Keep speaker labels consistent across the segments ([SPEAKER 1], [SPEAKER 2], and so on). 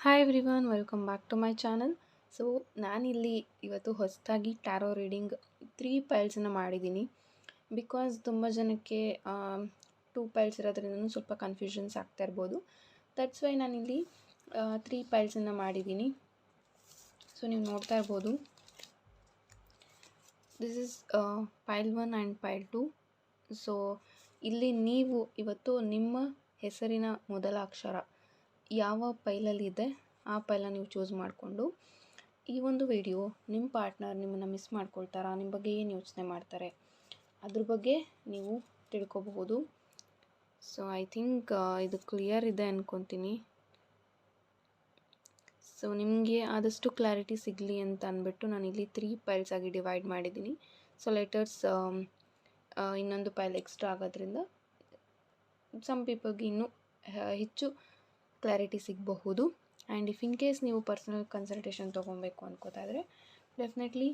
[SPEAKER 1] Hi everyone, welcome back to my channel. So ನಾನಿಲ್ಲಿ ಇವತ್ತು ಹೊಸದಾಗಿ ಟ್ಯಾರೋ ರೀಡಿಂಗ್ 3 ಪೈಲ್ಸನ್ನು ಮಾಡಿದ್ದೀನಿ. ಬಿಕಾಸ್ ತುಂಬ ಜನಕ್ಕೆ 2 ಪೈಲ್ಸ್ ಇರೋದ್ರಿಂದ ಸ್ವಲ್ಪ ಕನ್ಫ್ಯೂಷನ್ಸ್ ಆಗ್ತಾ ಇರ್ಬೋದು. ದಟ್ಸ್ ವೈ ನಾನಿಲ್ಲಿ 3 ಪೈಲ್ಸನ್ನು ಮಾಡಿದ್ದೀನಿ. ಸೊ ನೀವು ನೋಡ್ತಾ ಇರ್ಬೋದು, ದಿಸ್ ಇಸ್ ಪೈಲ್ 1 ಆ್ಯಂಡ್ ಪೈಲ್ 2. ಸೊ ಇಲ್ಲಿ ನೀವು ಇವತ್ತು ನಿಮ್ಮ ಹೆಸರಿನ ಮೊದಲ ಅಕ್ಷರ ಯಾವ ಪೈಲಲ್ಲಿದೆ ಆ ಪೈಲನ್ನು ನೀವು ಚೂಸ್ ಮಾಡಿಕೊಂಡು ಈ ಒಂದು ವಿಡಿಯೋ ನಿಮ್ಮ ಪಾರ್ಟ್ನರ್ ನಿಮ್ಮನ್ನು ಮಿಸ್ ಮಾಡ್ಕೊಳ್ತಾರಾ, ನಿಮ್ಮ ಬಗ್ಗೆ ಏನು ಯೋಚನೆ ಮಾಡ್ತಾರೆ ಅದ್ರ ಬಗ್ಗೆ ನೀವು ತಿಳ್ಕೊಬಹುದು. ಸೊ ಐ ಥಿಂಕ್ ಇದು ಕ್ಲಿಯರ್ ಇದೆ ಅಂದ್ಕೊತೀನಿ. ಸೊ ನಿಮಗೆ ಆದಷ್ಟು ಕ್ಲಾರಿಟಿ ಸಿಗಲಿ ಅಂತ ಅಂದ್ಬಿಟ್ಟು ನಾನಿಲ್ಲಿ 3 ಪೈಲ್ಸ್ ಆಗಿ ಡಿವೈಡ್ ಮಾಡಿದ್ದೀನಿ. ಸೊ ಲೆಟರ್ಸ್ ಇನ್ನೊಂದು ಪೈಲ್ ಎಕ್ಸ್ಟ್ರಾ ಆಗೋದ್ರಿಂದ ಸಮ್ ಪೀಪಲ್ಗೆ ಇನ್ನೂ ಹೆಚ್ಚು ಕ್ಲಾರಿಟಿ ಸಿಗಬಹುದು. ಆ್ಯಂಡ್ ಇಫ್ ಇನ್ ಕೇಸ್ ನೀವು ಪರ್ಸನಲ್ ಕನ್ಸಲ್ಟೇಷನ್ ತೊಗೊಬೇಕು ಅನ್ಕೋತಾ ಇದ್ದರೆ ಡೆಫಿನೆಟ್ಲಿ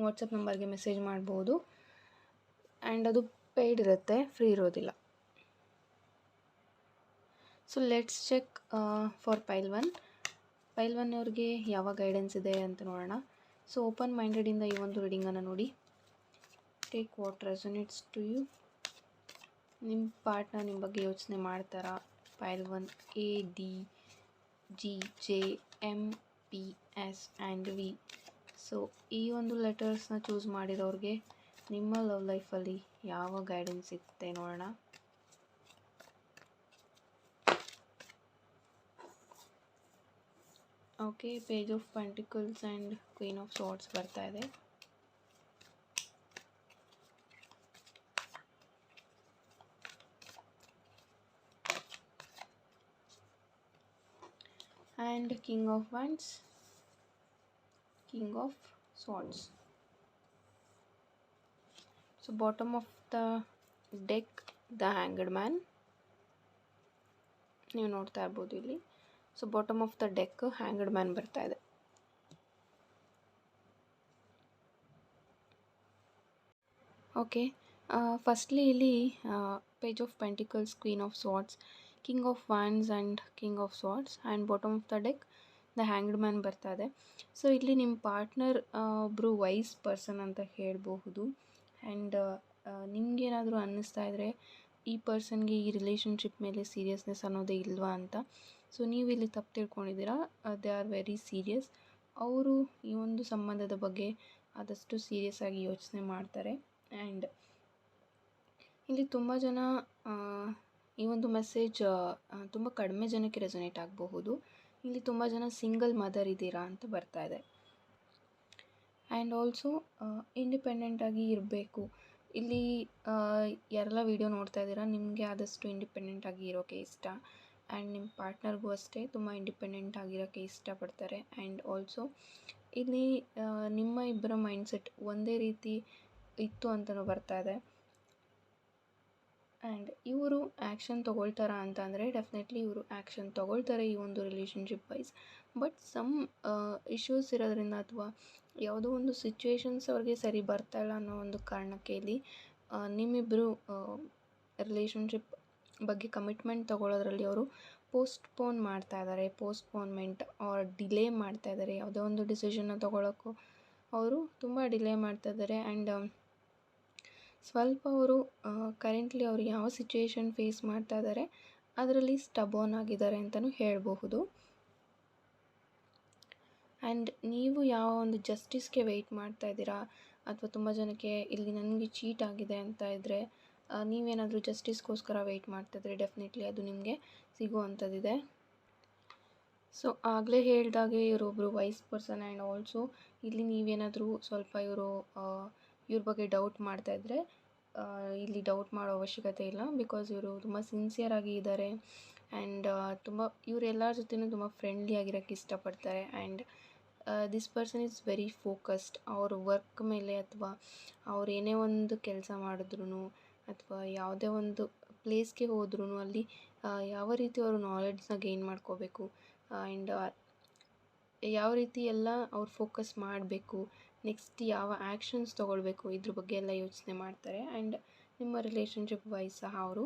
[SPEAKER 1] ವಾಟ್ಸಪ್ ನಂಬರ್ಗೆ ಮೆಸೇಜ್ ಮಾಡ್ಬೋದು. ಆ್ಯಂಡ್ ಅದು ಪೇಯ್ಡ್ ಇರುತ್ತೆ, ಫ್ರೀ ಇರೋದಿಲ್ಲ. So let's check for pile 1. Pile 1 ಅವ್ರಿಗೆ ಯಾವ ಗೈಡೆನ್ಸ್ ಇದೆ ಅಂತ ನೋಡೋಣ. ಸೊ ಓಪನ್ ಮೈಂಡೆಡಿಂದ ಈ ಒಂದು ರೀಡಿಂಗನ್ನು ನೋಡಿ. Take what resonates to you. ನಿಮ್ಮ ಪಾರ್ಟ್ನರ್ ನಿಮ್ಮ ಬಗ್ಗೆ ಯೋಚನೆ ಮಾಡ್ತಾರಾ? Pile 1 A, D, G, J, M, P, S and V. So ಈ ಒಂದು ಲೆಟರ್ಸ್ನ ಚೂಸ್ ಮಾಡಿರೋರಿಗೆ ನಿಮ್ಮ ಲವ್ ಲೈಫಲ್ಲಿ ಯಾವ ಗೈಡೆನ್ಸ್ ಇರುತ್ತೆ ನೋಡೋಣ. Okay, page of pentacles and queen of swords ಬರ್ತಾ ಇದೆ. and king of wands, king of swords. So bottom of the deck, the hanged man. ನೀವು ನೋಡ್ತಾ ಇರ್ಬೋದು ಇಲ್ಲಿ. So bottom of the deck hanged man ಬರ್ತಾ ಇದೆ. ಓಕೆ, ಫಸ್ಟ್ಲಿ ಇಲ್ಲಿ page of pentacles, queen of swords, king of wands and king of swords and bottom of the deck the hanged man ಬರ್ತಾ ಇದೆ. So ಇಲ್ಲಿ ನಿಮ್ಮ partner ಒಬ್ಬರು wise person ಅಂತ ಹೇಳಬಹುದು. ಆ್ಯಂಡ್ ನಿಮಗೇನಾದರೂ ಅನ್ನಿಸ್ತಾ ಇದ್ದರೆ ಈ ಪರ್ಸನ್ಗೆ ಈ ರಿಲೇಷನ್ಶಿಪ್ ಮೇಲೆ ಸೀರಿಯಸ್ನೆಸ್ ಅನ್ನೋದೇ ಇಲ್ವಾ ಅಂತ. ಸೊ ನೀವು ಇಲ್ಲಿ ತಪ್ಪು ತಿಳ್ಕೊಂಡಿದ್ದೀರಾ. They are very serious. ಅವರು ಈ ಒಂದು ಸಂಬಂಧದ ಬಗ್ಗೆ ಆದಷ್ಟು ಸೀರಿಯಸ್ ಆಗಿ ಯೋಚನೆ ಮಾಡ್ತಾರೆ. ಆ್ಯಂಡ್ ಇಲ್ಲಿ ತುಂಬ ಜನ ಈ ಒಂದು ಮೆಸೇಜ್ ತುಂಬ ಕಡಿಮೆ ಜನಕ್ಕೆ ರೆಸೊನೇಟ್ ಆಗಬಹುದು. ಇಲ್ಲಿ ತುಂಬ ಜನ ಸಿಂಗಲ್ ಮದರ್ ಇದ್ದೀರಾ ಅಂತ ಬರ್ತಾ ಇದೆ. ಆ್ಯಂಡ್ ಆಲ್ಸೋ ಇಂಡಿಪೆಂಡೆಂಟಾಗಿ ಇರಬೇಕು. ಇಲ್ಲಿ ಯಾರೆಲ್ಲ ವಿಡಿಯೋ ನೋಡ್ತಾ ಇದ್ದೀರಾ, ನಿಮಗೆ ಆದಷ್ಟು ಇಂಡಿಪೆಂಡೆಂಟಾಗಿ ಇರೋಕ್ಕೆ ಇಷ್ಟ. ಆ್ಯಂಡ್ ನಿಮ್ಮ ಪಾರ್ಟ್ನರ್ಗೂ ಅಷ್ಟೇ ತುಂಬ ಇಂಡಿಪೆಂಡೆಂಟ್ ಆಗಿರೋಕ್ಕೆ ಇಷ್ಟಪಡ್ತಾರೆ. ಆ್ಯಂಡ್ ಆಲ್ಸೋ ಇಲ್ಲಿ ನಿಮ್ಮ ಇಬ್ಬರ ಮೈಂಡ್ಸೆಟ್ ಒಂದೇ ರೀತಿ ಇತ್ತು ಅಂತಲೂ ಬರ್ತಾ ಇದೆ. ಆ್ಯಂಡ್ ಇವರು ಆ್ಯಕ್ಷನ್ ತೊಗೊಳ್ತಾರಾ ಅಂತ ಅಂದರೆ ಡೆಫಿನೆಟ್ಲಿ ಇವರು ಆ್ಯಕ್ಷನ್ ತೊಗೊಳ್ತಾರೆ ಈ ಒಂದು relationship wise. But some issues ಇರೋದ್ರಿಂದ ಅಥವಾ ಯಾವುದೋ ಒಂದು ಸಿಚುವೇಶನ್ಸ್ ಅವ್ರಿಗೆ ಸರಿ ಬರ್ತಾ ಇಲ್ಲ ಅನ್ನೋ ಒಂದು ಕಾರಣಕ್ಕೆ ಇಲ್ಲಿ ನಿಮ್ಮಿಬ್ಬರು ರಿಲೇಷನ್ಶಿಪ್ ಬಗ್ಗೆ ಕಮಿಟ್ಮೆಂಟ್ ತೊಗೊಳ್ಳೋದ್ರಲ್ಲಿ ಅವರು ಪೋಸ್ಟ್ಪೋನ್ ಮಾಡ್ತಾ ಇದ್ದಾರೆ. ಪೋಸ್ಟ್ಪೋನ್ಮೆಂಟ್ ಆರ್ ಡಿಲೇ ಮಾಡ್ತಾ ಇದ್ದಾರೆ. ಯಾವುದೋ ಒಂದು ಡಿಸಿಷನ್ನ ತೊಗೊಳೋಕ್ಕೂ ಅವರು ತುಂಬ ಡಿಲೇ ಮಾಡ್ತಾ ಇದ್ದಾರೆ. ಆ್ಯಂಡ್ ಸ್ವಲ್ಪ ಅವರು ಕರೆಂಟ್ಲಿ ಅವರು ಯಾವ ಸಿಚುವೇಶನ್ ಫೇಸ್ ಮಾಡ್ತಾ ಇದ್ದಾರೆ ಅದರಲ್ಲಿ ಸ್ಟಬೋನ್ ಆಗಿದ್ದಾರೆ ಅಂತಲೂ ಹೇಳಬಹುದು. ಆ್ಯಂಡ್ ನೀವು ಯಾವ ಒಂದು ಜಸ್ಟಿಸ್ಗೆ ವೆಯ್ಟ್ ಮಾಡ್ತಾ ಇದ್ದೀರಾ ಅಥವಾ ತುಂಬ ಜನಕ್ಕೆ ಇಲ್ಲಿ ನನಗೆ ಚೀಟ್ ಆಗಿದೆ ಅಂತ ಇದ್ದರೆ ನೀವೇನಾದರೂ ಜಸ್ಟಿಸ್ಗೋಸ್ಕರ ವೆಯ್ಟ್ ಮಾಡ್ತಾಯಿದ್ರೆ ಡೆಫಿನೆಟ್ಲಿ ಅದು ನಿಮಗೆ ಸಿಗುವಂಥದ್ದಿದೆ. ಸೊ ಆಗಲೇ ಹೇಳಿದಾಗೆ ಇವರೊಬ್ಬರು ವೈಸ್ ಪರ್ಸನ್. ಆ್ಯಂಡ್ ಆಲ್ಸೋ ಇಲ್ಲಿ ನೀವೇನಾದರೂ ಸ್ವಲ್ಪ ಇವ್ರ ಬಗ್ಗೆ ಡೌಟ್ ಮಾಡ್ತಾಯಿದ್ರೆ ಇಲ್ಲಿ ಡೌಟ್ ಮಾಡೋ ಅವಶ್ಯಕತೆ ಇಲ್ಲ. ಬಿಕಾಸ್ ಇವರು ತುಂಬ ಸಿನ್ಸಿಯರಾಗಿ ಇದ್ದಾರೆ. ಆ್ಯಂಡ್ ತುಂಬ ಇವರೆಲ್ಲರ ಜೊತೆನೂ ತುಂಬ ಫ್ರೆಂಡ್ಲಿ ಆಗಿರೋಕ್ಕೆ ಇಷ್ಟಪಡ್ತಾರೆ. And this person is very focused. ಅವ್ರ ವರ್ಕ್ ಮೇಲೆ ಅಥವಾ ಅವ್ರು ಏನೇ ಒಂದು ಕೆಲಸ ಮಾಡಿದ್ರು ಅಥವಾ ಯಾವುದೇ ಒಂದು ಪ್ಲೇಸ್ಗೆ ಹೋದ್ರೂ ಅಲ್ಲಿ ಯಾವ ರೀತಿ ಅವರು ನಾಲೆಡ್ಜ್ನ ಗೇನ್ ಮಾಡ್ಕೋಬೇಕು ಆ್ಯಂಡ್ ಯಾವ ರೀತಿ ಎಲ್ಲ ಅವ್ರು ಫೋಕಸ್ ಮಾಡಬೇಕು, ನೆಕ್ಸ್ಟ್ ಯಾವ ಆ್ಯಕ್ಷನ್ಸ್ ತೊಗೊಳ್ಬೇಕು ಇದ್ರ ಬಗ್ಗೆ ಎಲ್ಲ ಯೋಚನೆ ಮಾಡ್ತಾರೆ. ಆ್ಯಂಡ್ ನಿಮ್ಮ ರಿಲೇಷನ್ಶಿಪ್ ವೈಸ್ ಸಹ ಅವರು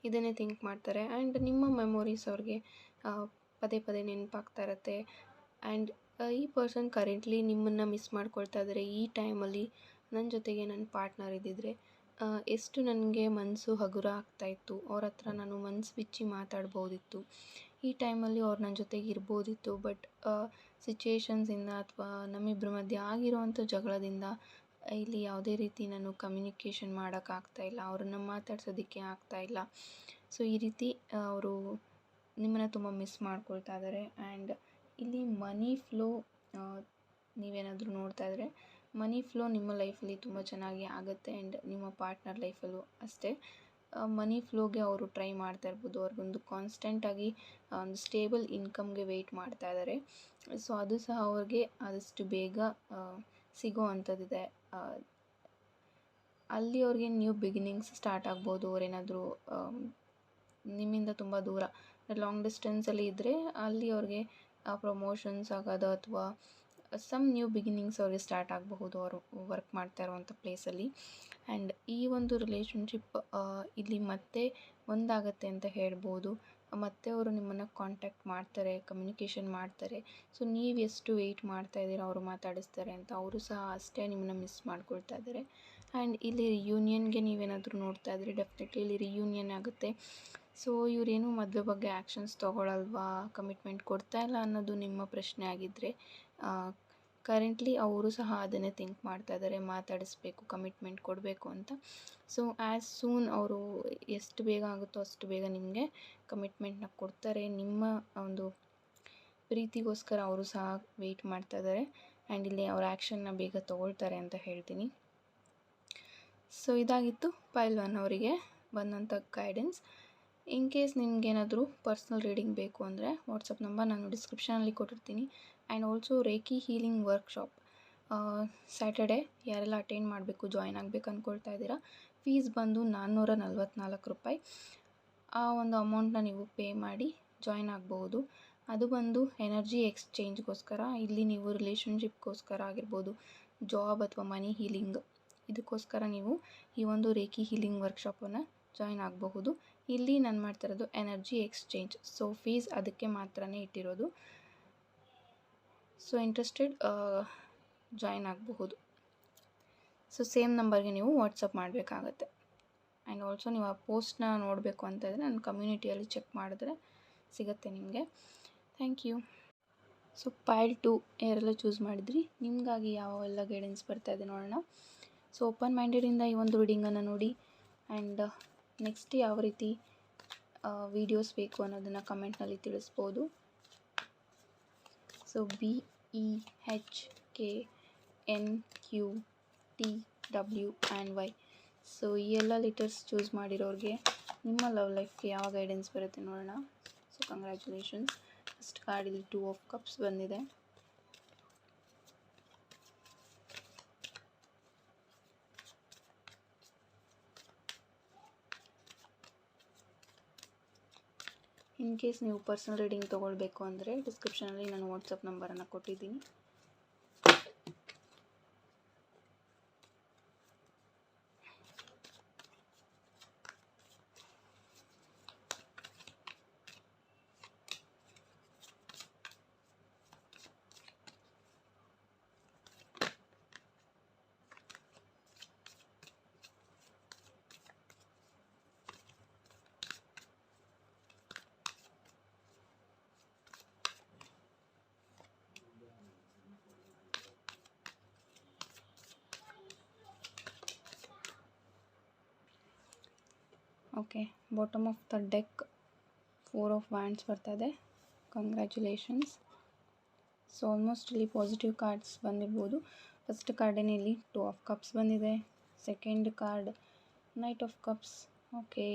[SPEAKER 1] ಇದನ್ನೇ ಥಿಂಕ್ ಮಾಡ್ತಾರೆ. ಆ್ಯಂಡ್ ನಿಮ್ಮ ಮೆಮೊರೀಸ್ ಅವ್ರಿಗೆ ಪದೇ ಪದೇ ನೆನಪಾಗ್ತಾ ಇರುತ್ತೆ. ಆ್ಯಂಡ್ ಈ ಪರ್ಸನ್ ಕರೆಂಟ್ಲಿ ನಿಮ್ಮನ್ನು ಮಿಸ್ ಮಾಡ್ಕೊಳ್ತಾ ಇದ್ದಾರೆ. ಈ ಟೈಮಲ್ಲಿ ನನ್ನ ಜೊತೆಗೆ ನನ್ನ ಪಾರ್ಟ್ನರ್ ಇದ್ದಿದ್ದರೆ ಎಷ್ಟು ನನಗೆ ಮನಸ್ಸು ಹಗುರ ಆಗ್ತಾಯಿತ್ತು. ಅವ್ರ ಹತ್ರ ನಾನು ಮನಸ್ಸು ಬಿಚ್ಚಿ ಮಾತಾಡ್ಬೋದಿತ್ತು. ಈ ಟೈಮಲ್ಲಿ ಅವ್ರು ನನ್ನ ಜೊತೆಗೆ ಇರ್ಬೋದಿತ್ತು. ಬಟ್ ಸಿಚುಯೇಷನ್ಸಿಂದ ಅಥವಾ ನಮ್ಮಿಬ್ಬರ ಮಧ್ಯೆ ಆಗಿರೋವಂಥ ಜಗಳದಿಂದ ಇಲ್ಲಿ ಯಾವುದೇ ರೀತಿ ನಾನು ಕಮ್ಯುನಿಕೇಷನ್ ಮಾಡೋಕ್ಕಾಗ್ತಾಯಿಲ್ಲ, ಅವ್ರನ್ನ ಮಾತಾಡ್ಸೋದಕ್ಕೆ ಆಗ್ತಾಯಿಲ್ಲ. ಸೊ ಈ ರೀತಿ ಅವರು ನಿಮ್ಮನ್ನು ತುಂಬ ಮಿಸ್ ಮಾಡ್ಕೊಳ್ತಾ ಇದ್ದಾರೆ. ಆ್ಯಂಡ್ ಇಲ್ಲಿ ಮನಿ ಫ್ಲೋ ನೀವೇನಾದರೂ ನೋಡ್ತಾ ಇದ್ದರೆ ಮನಿ ಫ್ಲೋ ನಿಮ್ಮ ಲೈಫಲ್ಲಿ ತುಂಬ ಚೆನ್ನಾಗಿ ಆಗುತ್ತೆ. ಆ್ಯಂಡ್ ನಿಮ್ಮ ಪಾರ್ಟ್ನರ್ ಲೈಫಲ್ಲೂ ಅಷ್ಟೇ ಮನಿ ಫ್ಲೋಗೆ ಅವರು ಟ್ರೈ ಮಾಡ್ತಾ ಇರ್ಬೋದು. ಅವ್ರಿಗೊಂದು ಕಾನ್ಸ್ಟೆಂಟಾಗಿ ಒಂದು ಸ್ಟೇಬಲ್ ಇನ್ಕಮ್ಗೆ ವೆಯ್ಟ್ ಮಾಡ್ತಾ ಇದ್ದಾರೆ. ಸೊ ಅದು ಸಹ ಅವ್ರಿಗೆ ಆದಷ್ಟು ಬೇಗ ಸಿಗೋ ಅಂಥದ್ದಿದೆ. ಅಲ್ಲಿ ಅವ್ರಿಗೆ ನ್ಯೂ ಬಿಗಿನಿಂಗ್ಸ್ ಸ್ಟಾರ್ಟ್ ಆಗ್ಬೋದು. ಅವರೇನಾದರೂ ನಿಮ್ಮಿಂದ ತುಂಬ ದೂರ ಲಾಂಗ್ ಡಿಸ್ಟೆನ್ಸಲ್ಲಿ ಇದ್ದರೆ ಅಲ್ಲಿ ಅವ್ರಿಗೆ ಪ್ರಮೋಷನ್ಸ್ ಆಗೋದು ಅಥವಾ ಸಮ್ ನ್ಯೂ ಬಿಗಿನಿಂಗ್ಸ್ ಅವ್ರಿಗೆ ಸ್ಟಾರ್ಟ್ ಆಗಬಹುದು ಅವರು ವರ್ಕ್ ಮಾಡ್ತಾ ಇರುವಂಥ ಪ್ಲೇಸಲ್ಲಿ. ಆ್ಯಂಡ್ ಈ ಒಂದು ರಿಲೇಷನ್ಶಿಪ್ ಇಲ್ಲಿ ಮತ್ತೆ ಒಂದಾಗತ್ತೆ ಅಂತ ಹೇಳ್ಬೋದು. ಮತ್ತೆ ಅವರು ನಿಮ್ಮನ್ನು ಕಾಂಟ್ಯಾಕ್ಟ್ ಮಾಡ್ತಾರೆ, ಕಮ್ಯುನಿಕೇಷನ್ ಮಾಡ್ತಾರೆ. ಸೊ ನೀವು ಎಷ್ಟು ವೆಯ್ಟ್ ಮಾಡ್ತಾ ಇದ್ದೀರಾ ಅವರು ಮಾತಾಡಿಸ್ತಾರೆ ಅಂತ, ಅವರು ಸಹ ಅಷ್ಟೇ ನಿಮ್ಮನ್ನ ಮಿಸ್ ಮಾಡ್ಕೊಳ್ತಾ ಇದ್ದಾರೆ. ಆ್ಯಂಡ್ ಇಲ್ಲಿ ರಿಯೂನಿಯನ್ಗೆ ನೀವೇನಾದರೂ ನೋಡ್ತಾ ಇದ್ದರೆ ಡೆಫಿನೆಟ್ಲಿ ಇಲ್ಲಿ ರಿಯೂನಿಯನ್ ಆಗುತ್ತೆ. ಸೊ ಇವರೇನು ಮದುವೆ ಬಗ್ಗೆ ಆ್ಯಕ್ಷನ್ಸ್ ತೊಗೊಳಲ್ವಾ, ಕಮಿಟ್ಮೆಂಟ್ ಕೊಡ್ತಾ ಇಲ್ಲ ಅನ್ನೋದು ನಿಮ್ಮ ಪ್ರಶ್ನೆ ಆಗಿದ್ದರೆ ಕರೆಂಟ್ಲಿ ಅವರು ಸಹ ಅದನ್ನೇ ಥಿಂಕ್ ಮಾಡ್ತಾ ಇದ್ದಾರೆ, ಮಾತಾಡಿಸ್ಬೇಕು, ಕಮಿಟ್ಮೆಂಟ್ ಕೊಡಬೇಕು ಅಂತ. ಸೊ ಆ್ಯಸ್ ಸೂನ್ ಅವರು ಎಷ್ಟು ಬೇಗ ಆಗುತ್ತೋ ಅಷ್ಟು ಬೇಗ ನಿಮಗೆ ಕಮಿಟ್ಮೆಂಟ್ನ ಕೊಡ್ತಾರೆ. ನಿಮ್ಮ ಒಂದು ಪ್ರೀತಿಗೋಸ್ಕರ ಅವರು ಸಹ ವೆಯ್ಟ್ ಮಾಡ್ತಾ ಇದ್ದಾರೆ. ಆ್ಯಂಡ್ ಇಲ್ಲಿ ಅವರ ಆ್ಯಕ್ಷನ್ನ ಬೇಗ ತೊಗೊಳ್ತಾರೆ ಅಂತ ಹೇಳ್ತೀನಿ. ಸೊ ಇದಾಗಿತ್ತು ಪೈಲ್ 1 ಅವರಿಗೆ ಬಂದಂಥ ಗೈಡೆನ್ಸ್. ಇನ್ ಕೇಸ್ ನಿಮಗೇನಾದರೂ ಪರ್ಸ್ನಲ್ ರೀಡಿಂಗ್ ಬೇಕು ಅಂದರೆ ವಾಟ್ಸಪ್ ನಂಬರ್ ನಾನು ಡಿಸ್ಕ್ರಿಪ್ಷನಲ್ಲಿ ಕೊಟ್ಟಿರ್ತೀನಿ. And also reiki healing workshop Saturday ಯಾರೆಲ್ಲ ಅಟೆಂಡ್ ಮಾಡಬೇಕು, ಜಾಯ್ನ್ ಆಗಬೇಕು ಅಂದ್ಕೊಳ್ತಾ ಇದ್ದೀರಾ, ಫೀಸ್ ಬಂದು 444 ರೂಪಾಯಿ. ಆ ಒಂದು ಅಮೌಂಟನ್ನ ನೀವು ಪೇ ಮಾಡಿ ಜಾಯ್ನ್ ಆಗಬಹುದು. ಅದು ಬಂದು ಎನರ್ಜಿ ಎಕ್ಸ್ಚೇಂಜ್ಗೋಸ್ಕರ. ಇಲ್ಲಿ ನೀವು ರಿಲೇಷನ್ಶಿಪ್ಗೋಸ್ಕರ ಆಗಿರ್ಬೋದು, ಜಾಬ್ ಅಥವಾ ಮನಿ ಹೀಲಿಂಗ್ ಇದಕ್ಕೋಸ್ಕರ ನೀವು ಈ ಒಂದು ರೇಕಿ ಹೀಲಿಂಗ್ ವರ್ಕ್ಶಾಪನ್ನು ಜಾಯ್ನ್ ಆಗಬಹುದು. ಇಲ್ಲಿ ನಾನು ಮಾಡ್ತಿರೋದು ಎನರ್ಜಿ ಎಕ್ಸ್ಚೇಂಜ್. ಸೊ ಫೀಸ್ ಅದಕ್ಕೆ ಮಾತ್ರನೇ ಇಟ್ಟಿರೋದು. ಸೊ ಇಂಟ್ರೆಸ್ಟೆಡ್ ಜಾಯ್ನ್ ಆಗಬಹುದು. ಸೊ ಸೇಮ್ ನಂಬರ್ಗೆ ನೀವು ವಾಟ್ಸಪ್ ಮಾಡಬೇಕಾಗತ್ತೆ. ಆ್ಯಂಡ್ ಆಲ್ಸೋ ನೀವು ಆ ಪೋಸ್ಟ್ನ ನೋಡಬೇಕು ಅಂತಂದರೆ ನನ್ನ ಕಮ್ಯುನಿಟಿಯಲ್ಲಿ ಚೆಕ್ ಮಾಡಿದ್ರೆ ಸಿಗುತ್ತೆ ನಿಮಗೆ. Thank you. ಸೊ ಪೈಲ್ 2 ಯಾರೆಲ್ಲ ಚೂಸ್ ಮಾಡಿದ್ರಿ, ನಿಮಗಾಗಿ ಯಾವೆಲ್ಲ ಗೈಡೆನ್ಸ್ ಬರ್ತಾಯಿದೆ ನೋಡೋಣ. ಸೊ ಓಪನ್ ಮೈಂಡೆಡಿಂದ ಈ ಒಂದು ರೀಡಿಂಗನ್ನು ನೋಡಿ. ಆ್ಯಂಡ್ ನೆಕ್ಸ್ಟ್ ಯಾವ ರೀತಿ ವೀಡಿಯೋಸ್ ಬೇಕು ಅನ್ನೋದನ್ನು ಕಮೆಂಟ್ನಲ್ಲಿ ತಿಳಿಸ್ಬೋದು. So BEHKNQTWY. ಸೊ ಈ ಎಲ್ಲ ಲೆಟರ್ಸ್ ಚೂಸ್ ಮಾಡಿರೋರಿಗೆ ನಿಮ್ಮ ಲವ್ ಲೈಫ್ಗೆ ಯಾವ ಗೈಡೆನ್ಸ್ ಬರುತ್ತೆ ನೋಡೋಣ. So congratulations. ಫಸ್ಟ್ ಕಾರ್ಡ್ ಇಲ್ಲಿ 2 ಆಫ್ ಕಪ್ಸ್ ಬಂದಿದೆ. ಇನ್ ಕೇಸ್ ನೀವು ಪರ್ಸನಲ್ ರೀಡಿಂಗ್ ತೊಗೊಳ್ಬೇಕು ಅಂದರೆ ಡಿಸ್ಕ್ರಿಪ್ಷನಲ್ಲಿ ನಾನು ವಾಟ್ಸಪ್ ನಂಬರನ್ನು ಕೊಟ್ಟಿದ್ದೀನಿ. Okay, bottom of the deck 4 of wands ಬರ್ತಾ ಇದೆ. ಕಂಗ್ರ್ಯಾಚುಲೇಷನ್ಸ್. ಸೊ ಆಲ್ಮೋಸ್ಟ್ ಇಲ್ಲಿ ಪಾಸಿಟಿವ್ ಕಾರ್ಡ್ಸ್ ಬಂದಿರ್ಬೋದು. ಫಸ್ಟ್ ಕಾರ್ಡೇನೆ ಇಲ್ಲಿ 2 ಆಫ್ ಕಪ್ಸ್ ಬಂದಿದೆ. Second card knight of cups. Okay,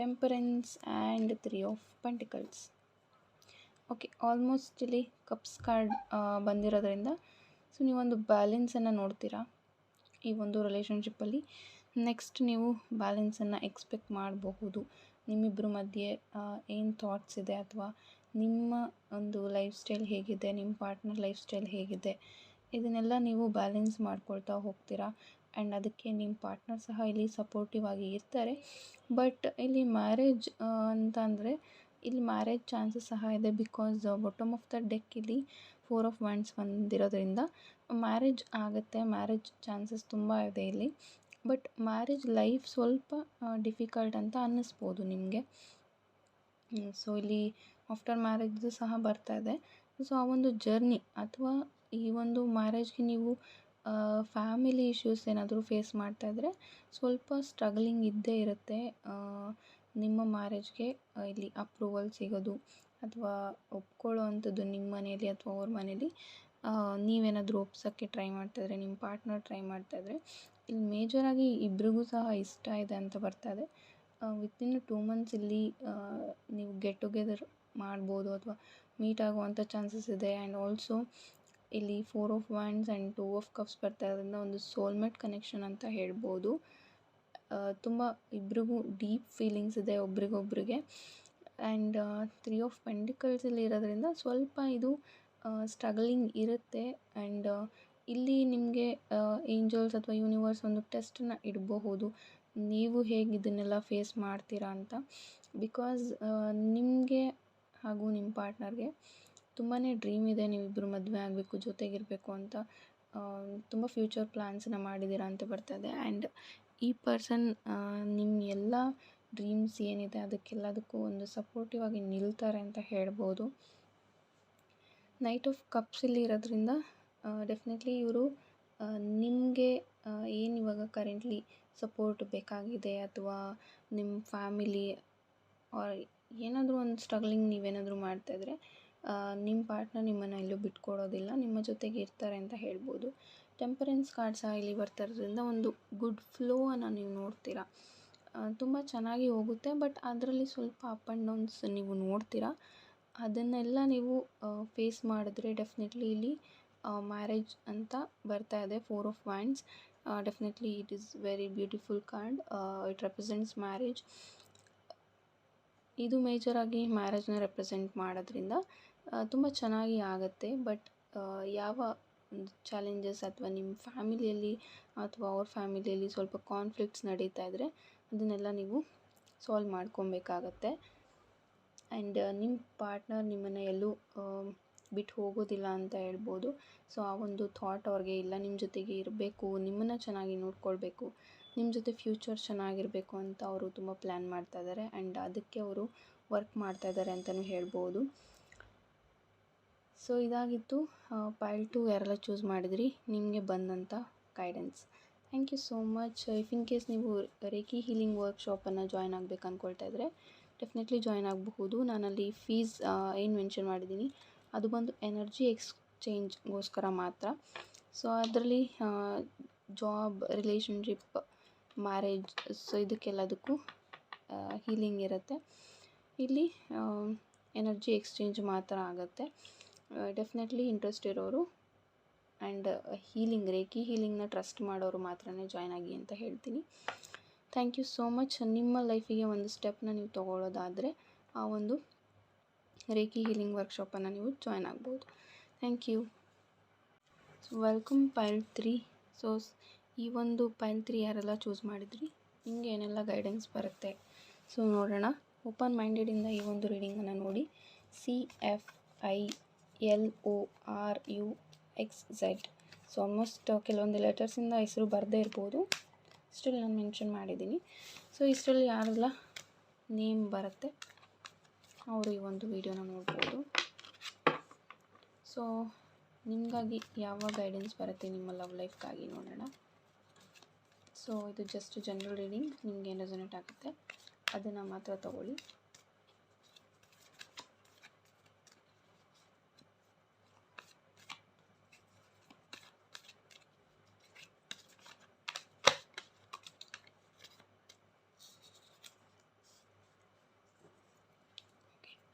[SPEAKER 1] temperance and 3 of pentacles. Okay, almost ಇಲ್ಲಿ ಕಪ್ಸ್ ಕಾರ್ಡ್ ಬಂದಿರೋದ್ರಿಂದ ಸೊ ನೀವೊಂದು ಬ್ಯಾಲೆನ್ಸನ್ನು ನೋಡ್ತೀರಾ ಈ ಒಂದು ರಿಲೇಷನ್ಶಿಪ್ಪಲ್ಲಿ. ನೆಕ್ಸ್ಟ್ ನೀವು ಬ್ಯಾಲೆನ್ಸನ್ನು ಎಕ್ಸ್ಪೆಕ್ಟ್ ಮಾಡಬಹುದು. ನಿಮ್ಮಿಬ್ಬರ ಮಧ್ಯೆ ಏನು ಥಾಟ್ಸ್ ಇದೆ ಅಥವಾ ನಿಮ್ಮ ಒಂದು ಲೈಫ್ ಸ್ಟೈಲ್ ಹೇಗಿದೆ, ನಿಮ್ಮ ಪಾರ್ಟ್ನರ್ ಲೈಫ್ ಸ್ಟೈಲ್ ಹೇಗಿದೆ, ಇದನ್ನೆಲ್ಲ ನೀವು ಬ್ಯಾಲೆನ್ಸ್ ಮಾಡ್ಕೊಳ್ತಾ ಹೋಗ್ತೀರಾ. ಆ್ಯಂಡ್ ಅದಕ್ಕೆ ನಿಮ್ಮ ಪಾರ್ಟ್ನರ್ ಸಹ ಇಲ್ಲಿ ಸಪೋರ್ಟಿವ್ ಆಗಿ ಇರ್ತಾರೆ. ಬಟ್ ಇಲ್ಲಿ ಮ್ಯಾರೇಜ್ ಅಂತ ಅಂದರೆ ಇಲ್ಲಿ ಮ್ಯಾರೇಜ್ ಚಾನ್ಸಸ್ ಸಹ ಇದೆ. Because bottom of the deck ಇಲ್ಲಿ 4 ಆಫ್ ವ್ಯಾಂಡ್ಸ್ ಬಂದಿರೋದ್ರಿಂದ ಮ್ಯಾರೇಜ್ ಆಗುತ್ತೆ, ಮ್ಯಾರೇಜ್ ಚಾನ್ಸಸ್ ತುಂಬ ಇದೆ ಇಲ್ಲಿ. ಬಟ್ ಮ್ಯಾರೇಜ್ ಲೈಫ್ ಸ್ವಲ್ಪ ಡಿಫಿಕಲ್ಟ್ ಅಂತ ಅನ್ನಿಸ್ಬೋದು ನಿಮಗೆ. ಸೊ ಇಲ್ಲಿ ಆಫ್ಟರ್ ಮ್ಯಾರೇಜ್ದು ಸಹ ಬರ್ತಾ ಇದೆ. ಸೊ ಆ ಒಂದು ಜರ್ನಿ ಅಥವಾ ಈ ಒಂದು ಮ್ಯಾರೇಜ್ಗೆ ನೀವು ಫ್ಯಾಮಿಲಿ ಇಶ್ಯೂಸ್ ಏನಾದರೂ ಫೇಸ್ ಮಾಡ್ತಾಯಿದ್ರೆ ಸ್ವಲ್ಪ ಸ್ಟ್ರಗಲಿಂಗ್ ಇದ್ದೇ ಇರುತ್ತೆ. ನಿಮ್ಮ ಮ್ಯಾರೇಜ್ಗೆ ಇಲ್ಲಿ ಅಪ್ರೂವಲ್ ಸಿಗೋದು ಅಥವಾ ಒಪ್ಕೊಳ್ಳೋ ಅಂಥದ್ದು ನಿಮ್ಮ ಮನೇಲಿ ಅಥವಾ ಅವ್ರ ಮನೇಲಿ ನೀವೇನಾದರೂ ಒಪ್ಸೋಕ್ಕೆ ಟ್ರೈ ಮಾಡ್ತಾಯಿದ್ರೆ, ನಿಮ್ಮ ಪಾರ್ಟ್ನರ್ ಟ್ರೈ ಮಾಡ್ತಾಯಿದ್ರೆ ಇಲ್ಲಿ ಮೇಜರಾಗಿ ಇಬ್ರಿಗೂ ಸಹ ಇಷ್ಟ ಇದೆ ಅಂತ ಬರ್ತಾಯಿದೆ. ವಿತಿನ್ 2 ಮಂತ್ಸ್ ಇಲ್ಲಿ ನೀವು ಗೆಟ್ ಟುಗೆದರ್ ಮಾಡ್ಬೋದು ಅಥವಾ ಮೀಟ್ ಆಗುವಂಥ ಚಾನ್ಸಸ್ ಇದೆ. ಆ್ಯಂಡ್ ಆಲ್ಸೋ ಇಲ್ಲಿ 4 of wands and 2 of cups ಬರ್ತಾ ಇರೋದ್ರಿಂದ ಒಂದು ಸೋಲ್ಮೇಟ್ ಕನೆಕ್ಷನ್ ಅಂತ ಹೇಳ್ಬೋದು. ತುಂಬ ಇಬ್ರಿಗೂ ಡೀಪ್ ಫೀಲಿಂಗ್ಸ್ ಇದೆ ಒಬ್ರಿಗೊಬ್ರಿಗೆ. ಆ್ಯಂಡ್ 3 ಆಫ್ ಪೆಂಟಿಕಲ್ಸ್ ಇಲ್ಲಿ ಇರೋದ್ರಿಂದ ಸ್ವಲ್ಪ ಇದು ಸ್ಟ್ರಗಲಿಂಗ್ ಇರುತ್ತೆ. ಆ್ಯಂಡ್ ಇಲ್ಲಿ ನಿಮಗೆ ಏಂಜಲ್ಸ್ ಅಥವಾ ಯೂನಿವರ್ಸ್ ಒಂದು ಟೆಸ್ಟನ್ನ ಇಡಬಹುದು, ನೀವು ಹೇಗೆ ಇದನ್ನೆಲ್ಲ ಫೇಸ್ ಮಾಡ್ತೀರಾ ಅಂತ. ಬಿಕಾಸ್ ನಿಮಗೆ ಹಾಗೂ ನಿಮ್ಮ ಪಾರ್ಟ್ನರ್ಗೆ ತುಂಬಾ ಡ್ರೀಮ್ ಇದೆ, ನೀವಿಬ್ಬರು ಮದುವೆ ಆಗಬೇಕು, ಜೊತೆಗಿರಬೇಕು ಅಂತ ತುಂಬ ಫ್ಯೂಚರ್ ಪ್ಲ್ಯಾನ್ಸನ್ನ ಮಾಡಿದ್ದೀರಾ ಅಂತ ಬರ್ತಾಯಿದೆ. ಆ್ಯಂಡ್ ಈ ಪರ್ಸನ್ ನಿಮ್ಮ ಎಲ್ಲ ಡ್ರೀಮ್ಸ್ ಏನಿದೆ ಅದಕ್ಕೆಲ್ಲದಕ್ಕೂ ಒಂದು ಸಪೋರ್ಟಿವ್ ಆಗಿ ನಿಲ್ತಾರೆ ಅಂತ ಹೇಳ್ಬೋದು. ನೈಟ್ ಆಫ್ ಕಪ್ಸ್ ಇಲ್ಲಿ ಇರೋದ್ರಿಂದ ಡೆಫಿನೆಟ್ಲಿ ಇವರು ನಿಮಗೆ ಏನು ಇವಾಗ ಕರೆಂಟ್ಲಿ ಸಪೋರ್ಟ್ ಬೇಕಾಗಿದೆ ಅಥವಾ ನಿಮ್ಮ ಫ್ಯಾಮಿಲಿ ಆರ್ ಏನಾದರೂ ಒಂದು ಸ್ಟ್ರಗಲಿಂಗ್ ನೀವೇನಾದರೂ ಮಾಡ್ತಾಯಿದ್ರೆ ನಿಮ್ಮ ಪಾರ್ಟ್ನರ್ ನಿಮ್ಮನ್ನು ಎಲ್ಲೂ ಬಿಟ್ಕೊಡೋದಿಲ್ಲ, ನಿಮ್ಮ ಜೊತೆಗೆ ಇರ್ತಾರೆ ಅಂತ ಹೇಳ್ಬೋದು. ಟೆಂಪರೆನ್ಸ್ ಕಾರ್ಡ್ ಸಹ ಇಲ್ಲಿ ಬರ್ತಾ ಇರೋದ್ರಿಂದ ಒಂದು ಗುಡ್ ಫ್ಲೋವನ್ನು ನೀವು ನೋಡ್ತೀರಾ, ತುಂಬ ಚೆನ್ನಾಗಿ ಹೋಗುತ್ತೆ. ಬಟ್ ಅದರಲ್ಲಿ ಸ್ವಲ್ಪ ಅಪ್ ಆ್ಯಂಡ್ ಡೌನ್ಸ್ ನೀವು ನೋಡ್ತೀರಾ. ಅದನ್ನೆಲ್ಲ ನೀವು ಫೇಸ್ ಮಾಡಿದ್ರೆ ಡೆಫಿನೆಟ್ಲಿ ಇಲ್ಲಿ ಮ್ಯಾರೇಜ್ ಅಂತ ಬರ್ತಾ ಇದೆ. 4 of wands definitely it is very beautiful card. It represents marriage. ಇದು ಮೇಜರಾಗಿ ಮ್ಯಾರೇಜ್ನ ರೆಪ್ರೆಸೆಂಟ್ ಮಾಡೋದ್ರಿಂದ ತುಂಬ ಚೆನ್ನಾಗಿ ಆಗುತ್ತೆ. ಬಟ್ ಯಾವ ಒಂದು ಚಾಲೆಂಜಸ್ ಅಥವಾ ನಿಮ್ಮ ಫ್ಯಾಮಿಲಿಯಲ್ಲಿ ಅಥವಾ ಅವ್ರ ಫ್ಯಾಮಿಲಿಯಲ್ಲಿ ಸ್ವಲ್ಪ ಕಾನ್ಫ್ಲಿಕ್ಟ್ಸ್ ನಡೀತಾ ಇದ್ದರೆ ಅದನ್ನೆಲ್ಲ ನೀವು ಸಾಲ್ವ್ ಮಾಡ್ಕೊಬೇಕಾಗತ್ತೆ. ಆ್ಯಂಡ್ ನಿಮ್ಮ ಪಾರ್ಟ್ನರ್ ನಿಮ್ಮನ್ನು ಎಲ್ಲೂ ಬಿಟ್ಟು ಹೋಗೋದಿಲ್ಲ ಅಂತ ಹೇಳ್ಬೋದು. ಸೊ ಆ ಒಂದು ಥಾಟ್ ಅವ್ರಿಗೆ ಇಲ್ಲ, ನಿಮ್ಮ ಜೊತೆಗೆ ಇರಬೇಕು, ನಿಮ್ಮನ್ನು ಚೆನ್ನಾಗಿ ನೋಡ್ಕೊಳ್ಬೇಕು, ನಿಮ್ಮ ಜೊತೆ ಫ್ಯೂಚರ್ ಚೆನ್ನಾಗಿರಬೇಕು ಅಂತ ಅವರು ತುಂಬ ಪ್ಲ್ಯಾನ್ ಮಾಡ್ತಾ ಇದ್ದಾರೆ. ಆ್ಯಂಡ್ ಅದಕ್ಕೆ ಅವರು ವರ್ಕ್ ಮಾಡ್ತಾ ಇದ್ದಾರೆ ಅಂತಲೂ ಹೇಳ್ಬೋದು. ಸೊ ಇದಾಗಿತ್ತು ಪೈಲ್ 2 ಯಾರೆಲ್ಲ ಚೂಸ್ ಮಾಡಿದ್ರಿ ನಿಮಗೆ ಬಂದಂಥ guidance. Thank you so much. If in case ನೀವು ರೇಖಿ ಹೀಲಿಂಗ್ ವರ್ಕ್ಶಾಪನ್ನು ಜಾಯ್ನ್ ಆಗಬೇಕು ಅಂದ್ಕೊಳ್ತಾ ಇದ್ದರೆ ಡೆಫಿನೆಟ್ಲಿ ಜಾಯ್ನ್ ಆಗಬಹುದು. ನಾನಲ್ಲಿ ಫೀಸ್ ಏನು ಮೆನ್ಷನ್ ಮಾಡಿದ್ದೀನಿ ಅದು ಬಂದು ಎನರ್ಜಿ ಎಕ್ಸ್ಚೇಂಜ್ಗೋಸ್ಕರ ಮಾತ್ರ. ಸೊ ಅದರಲ್ಲಿ ಜಾಬ್, ರಿಲೇಷನ್ಶಿಪ್, ಮ್ಯಾರೇಜ್, ಸೊ ಇದಕ್ಕೆಲ್ಲದಕ್ಕೂ ಹೀಲಿಂಗ್ ಇರುತ್ತೆ. ಇಲ್ಲಿ ಎನರ್ಜಿ ಎಕ್ಸ್ಚೇಂಜ್ ಮಾತ್ರ ಆಗುತ್ತೆ. ಡೆಫಿನೆಟ್ಲಿ ಇಂಟ್ರೆಸ್ಟ್ ಇರೋರು ಆ್ಯಂಡ್ ಹೀಲಿಂಗ್, ರೇಖಿ ಹೀಲಿಂಗ್ನ ಟ್ರಸ್ಟ್ ಮಾಡೋರು ಮಾತ್ರ ಜಾಯ್ನ್ ಆಗಿ ಅಂತ ಹೇಳ್ತೀನಿ. Thank you so much. ನಿಮ್ಮ ಲೈಫಿಗೆ ಒಂದು ಸ್ಟೆಪ್ನ ನೀವು ತೊಗೊಳ್ಳೋದಾದರೆ ಆ ಒಂದು ರೇಖಿ ಹೀಲಿಂಗ್ ವರ್ಕ್ಶಾಪನ್ನು ನೀವು ಜಾಯ್ನ್ ಆಗ್ಬೋದು. Thank you. Welcome pile 3. So ಈ ಒಂದು ಪೈಲ್ 3 ಯಾರೆಲ್ಲ ಚೂಸ್ ಮಾಡಿದ್ರಿ ನಿಮಗೆ ಏನೆಲ್ಲ ಗೈಡೆನ್ಸ್ ಬರುತ್ತೆ ಸೊ ನೋಡೋಣ. ಓಪನ್ ಮೈಂಡೆಡಿಂದ ಈ ಒಂದು ರೀಡಿಂಗನ್ನು ನೋಡಿ. CFILORUXZ. ಸೊ ಆಲ್ಮೋಸ್ಟ್ ಕೆಲವೊಂದು ಲೆಟರ್ಸಿಂದ ಹೆಸರು ಬರದೇ ಇರ್ಬೋದು, ಸ್ಟಿಲ್ ನಾನು ಮೆನ್ಷನ್ ಮಾಡಿದ್ದೀನಿ. ಸೊ ಇಷ್ಟರಲ್ಲಿ ಯಾರೆಲ್ಲ ನೇಮ್ ಬರುತ್ತೆ ಅವರು ಈ ಒಂದು ವಿಡಿಯೋನ ನೋಡ್ಬೋದು. ಸೊ ನಿಮಗಾಗಿ ಯಾವ ಗೈಡೆನ್ಸ್ ಬರುತ್ತೆ ನಿಮ್ಮ ಲವ್ ಲೈಫ್ಗಾಗಿ ನೋಡೋಣ. ಸೊ ಇದು ಜಸ್ಟ್ ಜನರಲ್ ರೀಡಿಂಗ್, ನಿಮ್ಗೆ ಏನು ರೆಸೊನೇಟ್ ಆಗುತ್ತೆ ಅದನ್ನು ಮಾತ್ರ ತಗೊಳ್ಳಿ.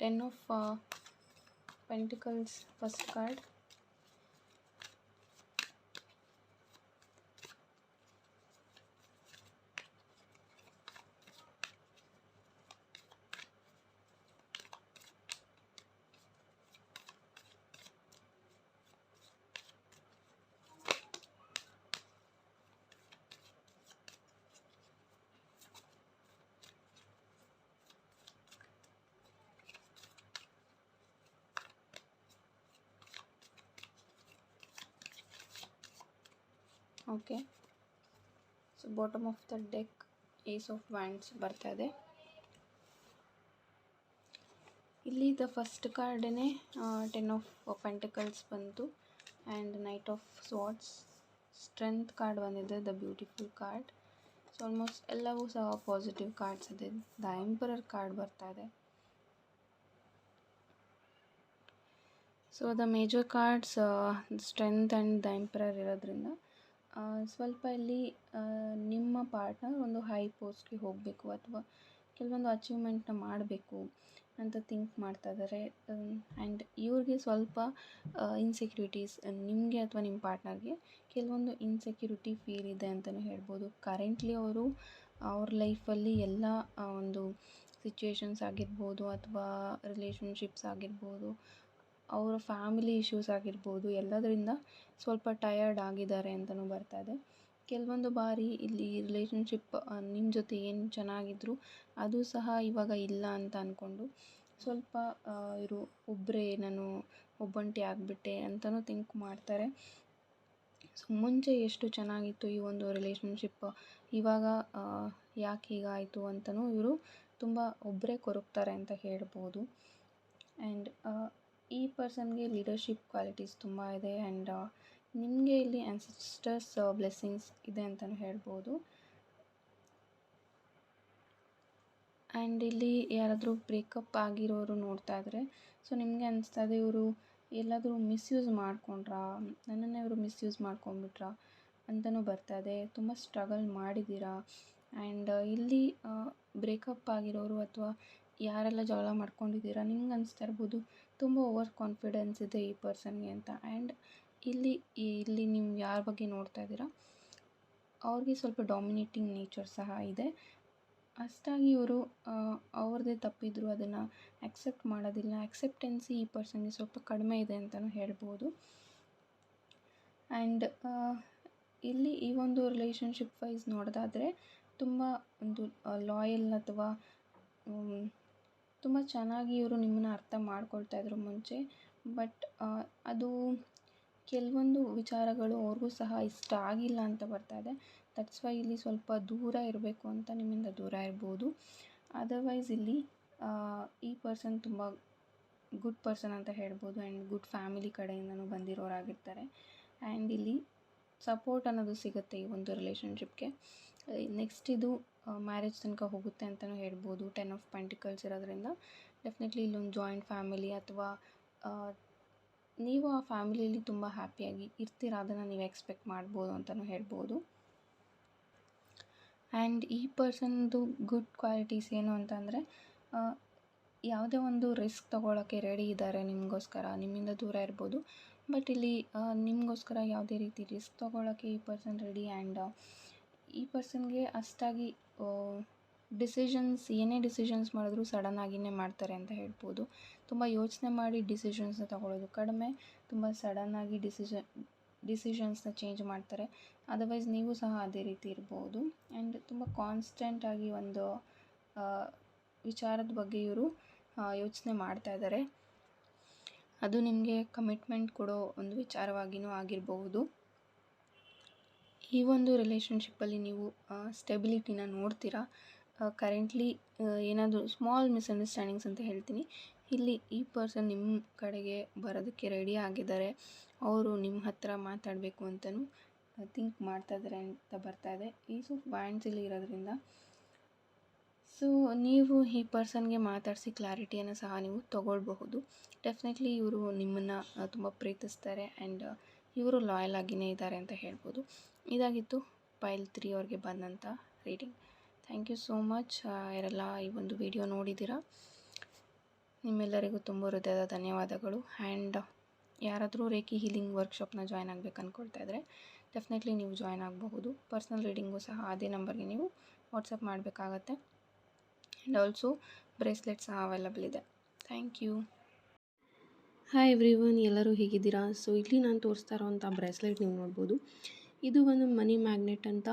[SPEAKER 1] Ten of Pentacles first card. Okay, so bottom of the deck ace of wands ಬರ್ತಾ ಇದೆ. ಇಲ್ಲಿ ದ ಫಸ್ಟ್ ಕಾರ್ಡೇ 10 ಆಫ್ ಪೆಂಟಿಕಲ್ಸ್ ಬಂತು and knight of swords, strength card ಬಂದಿದೆ, the beautiful card. So almost ಎಲ್ಲವೂ ಸಹ ಪಾಸಿಟಿವ್ ಕಾರ್ಡ್ಸ್ ಇದೆ. The emperor card ಬರ್ತಾ ಇದೆ. So the major cards strength and the emperor ಇರೋದ್ರಿಂದ ಸ್ವಲ್ಪ ಇಲ್ಲಿ ನಿಮ್ಮ ಪಾರ್ಟ್ನರ್ ಒಂದು ಹೈ ಪೋಸ್ಟ್ಗೆ ಹೋಗಬೇಕು ಅಥವಾ ಕೆಲವೊಂದು ಅಚೀವ್ಮೆಂಟ್ನ ಮಾಡಬೇಕು ಅಂತ ಥಿಂಕ್ ಮಾಡ್ತಾ ಇದ್ದಾರೆ. ಆ್ಯಂಡ್ ಇವ್ರಿಗೆ ಸ್ವಲ್ಪ ಇನ್ಸೆಕ್ಯೂರಿಟೀಸ್, ನಿಮಗೆ ಅಥವಾ ನಿಮ್ಮ ಪಾರ್ಟ್ನರ್ಗೆ ಕೆಲವೊಂದು ಇನ್ಸೆಕ್ಯೂರಿಟಿ ಫೀಲ್ ಇದೆ ಅಂತಲೇ ಹೇಳ್ಬೋದು. ಕರೆಂಟ್ಲಿ ಅವರು ಅವ್ರ ಲೈಫಲ್ಲಿ ಎಲ್ಲ ಒಂದು ಸಿಚುವೇಶನ್ಸ್ ಆಗಿರ್ಬೋದು ಅಥವಾ ರಿಲೇಷನ್ಶಿಪ್ಸ್ ಆಗಿರ್ಬೋದು, ಅವರ ಫ್ಯಾಮಿಲಿ ಇಶ್ಯೂಸ್ ಆಗಿರ್ಬೋದು, ಎಲ್ಲದರಿಂದ ಸ್ವಲ್ಪ ಟಯರ್ಡ್ ಆಗಿದ್ದಾರೆ ಅಂತಲೂ ಬರ್ತಾ ಇದೆ. ಕೆಲವೊಂದು ಬಾರಿ ಇಲ್ಲಿ ರಿಲೇಷನ್ಶಿಪ್ ನಿಮ್ಮ ಜೊತೆ ಏನು ಚೆನ್ನಾಗಿದ್ರು ಅದು ಸಹ ಇವಾಗ ಇಲ್ಲ ಅಂತ ಅಂದ್ಕೊಂಡು ಸ್ವಲ್ಪ ಇವರು ಒಬ್ಬರೇ ನಾನು ಒಬ್ಬಂಟಿ ಆಗಿಬಿಟ್ಟೆ ಅಂತಲೂ ಥಿಂಕ್ ಮಾಡ್ತಾರೆ. ಸೊ ಮುಂಚೆ ಎಷ್ಟು ಚೆನ್ನಾಗಿತ್ತು ಈ ಒಂದು ರಿಲೇಷನ್ಶಿಪ್, ಇವಾಗ ಯಾಕೆ ಹೀಗಾಯಿತು ಅಂತಲೂ ಇವರು ತುಂಬ ಒಬ್ಬರೇ ಕೊರಗ್ತಾರೆ ಅಂತ ಹೇಳ್ಬೋದು. ಆ್ಯಂಡ್ ಈ ಪರ್ಸನ್ಗೆ ಲೀಡರ್ಶಿಪ್ ಕ್ವಾಲಿಟೀಸ್ ತುಂಬ ಇದೆ ಆ್ಯಂಡ್ ನಿಮಗೆ ಇಲ್ಲಿ ಆ್ಯನ್ಸಿಸ್ಟರ್ಸ್ ಬ್ಲೆಸ್ಸಿಂಗ್ಸ್ ಇದೆ ಅಂತಲೂ ಹೇಳ್ಬೋದು. ಆ್ಯಂಡ್ ಇಲ್ಲಿ ಯಾರಾದರೂ ಬ್ರೇಕಪ್ ಆಗಿರೋರು ನೋಡ್ತಾ ಇದ್ದಾರೆ. ಸೊ ನಿಮಗೆ ಅನಿಸ್ತಾ ಇದೆ ಇವರು ಎಲ್ಲಾದರೂ ಮಿಸ್ಯೂಸ್ ಮಾಡ್ಕೊಂಡ್ರಾ, ನನ್ನನ್ನು ಇವರು ಮಿಸ್ಯೂಸ್ ಮಾಡ್ಕೊಂಡ್ಬಿಟ್ರಾ ಅಂತಲೂ ಬರ್ತಾ ಇದೆ. ತುಂಬ ಸ್ಟ್ರಗಲ್ ಮಾಡಿದ್ದೀರಾ. ಆ್ಯಂಡ್ ಇಲ್ಲಿ ಬ್ರೇಕಪ್ ಆಗಿರೋರು ಅಥವಾ ಯಾರೆಲ್ಲ ಜಗಳ ಮಾಡ್ಕೊಂಡಿದ್ದೀರಾ, ನಿಮ್ಗೆ ಅನಿಸ್ತಾ ಇರ್ಬೋದು ತುಂಬ ಓವರ್ ಕಾನ್ಫಿಡೆನ್ಸ್ ಇದೆ ಈ ಪರ್ಸನ್ಗೆ ಅಂತ. ಆ್ಯಂಡ್ ಇಲ್ಲಿ ನೀವು ಯಾರ ಬಗ್ಗೆ ನೋಡ್ತಾ ಇದ್ದೀರಾ ಅವ್ರಿಗೆ ಸ್ವಲ್ಪ ಡಾಮಿನೇಟಿಂಗ್ ನೇಚರ್ ಸಹ ಇದೆ. ಅಷ್ಟಾಗಿ ಇವರು ಅವ್ರದ್ದೇ ತಪ್ಪಿದ್ರು ಅದನ್ನು ಆಕ್ಸೆಪ್ಟ್ ಮಾಡೋದಿಲ್ಲ. ಆಕ್ಸೆಪ್ಟೆನ್ಸಿ ಈ ಪರ್ಸನ್ಗೆ ಸ್ವಲ್ಪ ಕಡಿಮೆ ಇದೆ ಅಂತಲೂ ಹೇಳ್ಬೋದು. ಆ್ಯಂಡ್ ಇಲ್ಲಿ ಈ ಒಂದು ರಿಲೇಷನ್ಶಿಪ್ ವೈಸ್ ನೋಡೋದಾದರೆ ತುಂಬ ಒಂದು ಲಾಯಲ್ ಅಥವಾ ತುಂಬ ಚೆನ್ನಾಗಿ ಇವರು ನಿಮ್ಮನ್ನು ಅರ್ಥ ಮಾಡ್ಕೊಳ್ತಾ ಇದ್ರು ಮುಂಚೆ. ಬಟ್ ಅದು ಕೆಲವೊಂದು ವಿಚಾರಗಳು ಅವ್ರಿಗೂ ಸಹ ಇಷ್ಟ ಆಗಿಲ್ಲ ಅಂತ ಬರ್ತಾ ಇದೆ. ದಟ್ಸ್ ವೈ ಇಲ್ಲಿ ಸ್ವಲ್ಪ ದೂರ ಇರಬೇಕು ಅಂತ ನಿಮ್ಮಿಂದ ದೂರ ಇರ್ಬೋದು. ಅದರ್ವೈಸ್ ಇಲ್ಲಿ ಈ ಪರ್ಸನ್ ತುಂಬ ಗುಡ್ ಪರ್ಸನ್ ಅಂತ ಹೇಳ್ಬೋದು ಆ್ಯಂಡ್ ಗುಡ್ ಫ್ಯಾಮಿಲಿ ಕಡೆಯಿಂದನೂ ಬಂದಿರೋರಾಗಿರ್ತಾರೆ. ಆ್ಯಂಡ್ ಇಲ್ಲಿ ಸಪೋರ್ಟ್ ಅನ್ನೋದು ಸಿಗುತ್ತೆ ಈ ಒಂದು ರಿಲೇಷನ್ಶಿಪ್ಗೆ. ನೆಕ್ಸ್ಟ್ ಇದು ಮ್ಯಾರೇಜ್ ತನಕ ಹೋಗುತ್ತೆ ಅಂತಲೂ ಹೇಳ್ಬೋದು. 10 ಆಫ್ ಪೆಂಟಿಕಲ್ಸ್ ಇರೋದ್ರಿಂದ ಡೆಫಿನೆಟ್ಲಿ ಇಲ್ಲೊಂದು ಜಾಯಿಂಟ್ ಫ್ಯಾಮಿಲಿ ಅಥವಾ ನೀವು ಆ ಫ್ಯಾಮಿಲಿಯಲ್ಲಿ ತುಂಬ ಹ್ಯಾಪಿಯಾಗಿ ಇರ್ತೀರ, ಅದನ್ನು ನೀವು ಎಕ್ಸ್ಪೆಕ್ಟ್ ಮಾಡ್ಬೋದು ಅಂತಲೂ ಹೇಳ್ಬೋದು. ಆ್ಯಂಡ್ ಈ ಪರ್ಸನ್ದು ಗುಡ್ ಕ್ವಾಲಿಟೀಸ್ ಏನು ಅಂತಂದರೆ ಯಾವುದೇ ಒಂದು ರಿಸ್ಕ್ ತೊಗೊಳಕ್ಕೆ ರೆಡಿ ಇದ್ದಾರೆ ನಿಮಗೋಸ್ಕರ. ನಿಮ್ಮಿಂದ ದೂರ ಇರ್ಬೋದು ಬಟ್ ಇಲ್ಲಿ ನಿಮಗೋಸ್ಕರ ಯಾವುದೇ ರೀತಿ ರಿಸ್ಕ್ ತೊಗೊಳಕ್ಕೆ ಈ ಪರ್ಸನ್ ರೆಡಿ. ಆ್ಯಂಡ್ ಈ ಪರ್ಸನ್ಗೆ ಅಷ್ಟಾಗಿ ಏನೇ ಡಿಸಿಷನ್ಸ್ ಮಾಡಿದ್ರು ಸಡನ್ನಾಗಿಯೇ ಮಾಡ್ತಾರೆ ಅಂತ ಹೇಳ್ಬೋದು. ತುಂಬ ಯೋಚನೆ ಮಾಡಿ ಡಿಸಿಷನ್ಸ್ನ ತೊಗೊಳ್ಳೋದು ಕಡಿಮೆ, ತುಂಬ ಸಡನ್ನಾಗಿ ಡಿಸಿಷನ್ಸ್ನ ಚೇಂಜ್ ಮಾಡ್ತಾರೆ. ಅದರ್ವೈಸ್ ನೀವು ಸಹ ಅದೇ ರೀತಿ ಇರ್ಬೋದು. ಆ್ಯಂಡ್ ತುಂಬ ಕಾನ್ಸ್ಟೆಂಟಾಗಿ ಒಂದು ವಿಚಾರದ ಬಗ್ಗೆ ಇವರು ಯೋಚನೆ ಮಾಡ್ತಾ ಇದ್ದಾರೆ. ಅದು ನಿಮಗೆ ಕಮಿಟ್ಮೆಂಟ್ ಕೊಡೋ ಒಂದು ವಿಚಾರವಾಗಿಯೂ ಆಗಿರಬಹುದು. ಈ ಒಂದು ರಿಲೇಷನ್ಶಿಪ್ಪಲ್ಲಿ ನೀವು ಸ್ಟೆಬಿಲಿಟಿನ ನೋಡ್ತೀರಾ. ಕರೆಂಟ್ಲಿ ಏನಾದರೂ ಸ್ಮಾಲ್ ಮಿಸ್ಅಂಡರ್ಸ್ಟ್ಯಾಂಡಿಂಗ್ಸ್ ಅಂತ ಹೇಳ್ತೀನಿ, ಇಲ್ಲಿ ಈ ಪರ್ಸನ್ ನಿಮ್ಮ ಕಡೆಗೆ ಬರೋದಕ್ಕೆ ರೆಡಿ ಆಗಿದ್ದಾರೆ. ಅವರು ನಿಮ್ಮ ಹತ್ರ ಮಾತಾಡಬೇಕು ಅಂತಲೂ ಥಿಂಕ್ ಮಾಡ್ತಾ ಇದ್ದಾರೆ ಅಂತ ಬರ್ತಾ ಇದೆ. ಈಸ್ ಆಫ್ ವ್ಯಾಂಡ್ಸ್ ಇಲ್ಲಿ ಇರೋದ್ರಿಂದ ಸೊ ನೀವು ಈ ಪರ್ಸನ್ಗೆ ಮಾತಾಡಿಸಿ ಕ್ಲಾರಿಟಿಯನ್ನು ಸಹ ನೀವು ತೊಗೊಳ್ಬಹುದು. ಡೆಫಿನೆಟ್ಲಿ ಇವರು ನಿಮ್ಮನ್ನು ತುಂಬ ಪ್ರೀತಿಸ್ತಾರೆ ಆ್ಯಂಡ್ ಇವರು ಲಾಯಲ್ ಆಗಿಯೇ ಇದ್ದಾರೆ ಅಂತ ಹೇಳ್ಬೋದು. ಇದಾಗಿತ್ತು ಪೈಲ್ 3 ಅವ್ರಿಗೆ ಬಂದಂಥ reading. Thank you so much ಯಾರೆಲ್ಲ ಈ ಒಂದು ವಿಡಿಯೋ ನೋಡಿದ್ದೀರಾ. ನಿಮ್ಮೆಲ್ಲರಿಗೂ ತುಂಬ ಹೃದಯದ ಧನ್ಯವಾದಗಳು. ಆ್ಯಂಡ್ ಯಾರಾದರೂ ರೇಖಿ ಹೀಲಿಂಗ್ ವರ್ಕ್ಶಾಪ್ನ ಜಾಯ್ನ್ ಆಗಬೇಕು ಅಂದ್ಕೊಳ್ತಾ ಇದ್ದರೆ ಡೆಫಿನೆಟ್ಲಿ ನೀವು ಜಾಯ್ನ್ ಆಗಬಹುದು. ಪರ್ಸ್ನಲ್ ರೀಡಿಂಗು ಸಹ ಅದೇ ನಂಬರ್ಗೆ ನೀವು ವಾಟ್ಸಪ್ ಮಾಡಬೇಕಾಗತ್ತೆ. ಆ್ಯಂಡ್ ಆಲ್ಸೋ ಬ್ರೇಸ್ಲೆಟ್ ಸಹ ಅವೈಲಬಲ್ ಇದೆ. Thank you. ಹಾಯ್ ಎವ್ರಿವನ್, ಎಲ್ಲರೂ ಹೇಗಿದ್ದೀರಾ? ಸೊ ಇಲ್ಲಿ ನಾನು ತೋರಿಸ್ತಾ ಇರೋವಂಥ ಬ್ರೇಸ್ಲೆಟ್ ನೀವು ನೋಡ್ಬೋದು. ಇದು ಒಂದು ಮನಿ ಮ್ಯಾಗ್ನೆಟ್ ಅಂತ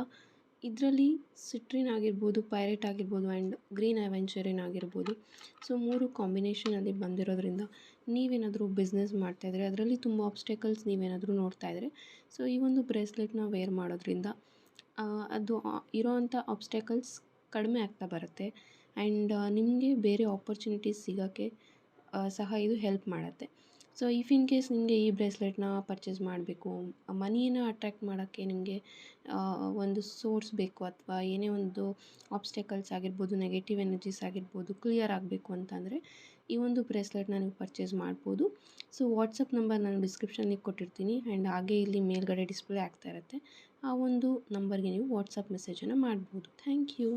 [SPEAKER 2] ಇದರಲ್ಲಿ ಸಿಟ್ರಿನ್ ಆಗಿರ್ಬೋದು, ಪೈರೇಟ್ ಆಗಿರ್ಬೋದು ಆ್ಯಂಡ್ ಗ್ರೀನ್ ಅವೆಂಚರಿನ್ ಆಗಿರ್ಬೋದು. ಸೊ 3 ಕಾಂಬಿನೇಷನಲ್ಲಿ ಬಂದಿರೋದ್ರಿಂದ ನೀವೇನಾದರೂ ಬಿಸ್ನೆಸ್ ಮಾಡ್ತಾಯಿದ್ರೆ, ಅದರಲ್ಲಿ ತುಂಬ ಆಬ್ಸ್ಟೆಕಲ್ಸ್ ನೀವೇನಾದರೂ ನೋಡ್ತಾ ಇದ್ದರೆ, ಸೊ ಈ ಒಂದು ಬ್ರೇಸ್ಲೆಟ್ನ ವೇರ್ ಮಾಡೋದ್ರಿಂದ ಅದು ಇರೋವಂಥ ಆಬ್ಸ್ಟೆಕಲ್ಸ್ ಕಡಿಮೆ ಆಗ್ತಾ ಬರುತ್ತೆ. ಆ್ಯಂಡ್ ನಿಮಗೆ ಬೇರೆ ಆಪರ್ಚುನಿಟೀಸ್ ಸಿಗೋಕ್ಕೆ ಸಹ ಇದು ಹೆಲ್ಪ್ ಮಾಡುತ್ತೆ. ಸೊ ಇಫ್ ಇನ್ ಕೇಸ್ ನಿಮಗೆ ಈ ಬ್ರೇಸ್ಲೆಟ್ನ ಪರ್ಚೇಸ್ ಮಾಡಬೇಕು, ಮನಿನ ಅಟ್ರ್ಯಾಕ್ಟ್ ಮಾಡೋಕ್ಕೆ ನಿಮಗೆ ಒಂದು ಸೋರ್ಸ್ ಬೇಕು, ಅಥವಾ ಏನೇ ಒಂದು ಆಬ್ಸ್ಟೆಕಲ್ಸ್ ಆಗಿರ್ಬೋದು, ನೆಗೆಟಿವ್ ಎನರ್ಜೀಸ್ ಆಗಿರ್ಬೋದು ಕ್ಲಿಯರ್ ಆಗಬೇಕು ಅಂತಂದರೆ ಈ ಒಂದು ಬ್ರೇಸ್ಲೆಟ್ನ ನೀವು ಪರ್ಚೇಸ್ ಮಾಡ್ಬೋದು. ಸೊ ವಾಟ್ಸಪ್ ನಂಬರ್ ನಾನು ಡಿಸ್ಕ್ರಿಪ್ಷನ್ನಿಗೆ ಕೊಟ್ಟಿರ್ತೀನಿ, ಆ್ಯಂಡ್ ಹಾಗೆ ಇಲ್ಲಿ ಮೇಲ್ಗಡೆ ಡಿಸ್ಪ್ಲೇ ಆಗ್ತಾ ಇರುತ್ತೆ. ಆ ಒಂದು ನಂಬರ್ಗೆ ನೀವು ವಾಟ್ಸಪ್ ಮೆಸೇಜನ್ನು ಮಾಡ್ಬೋದು. Thank you.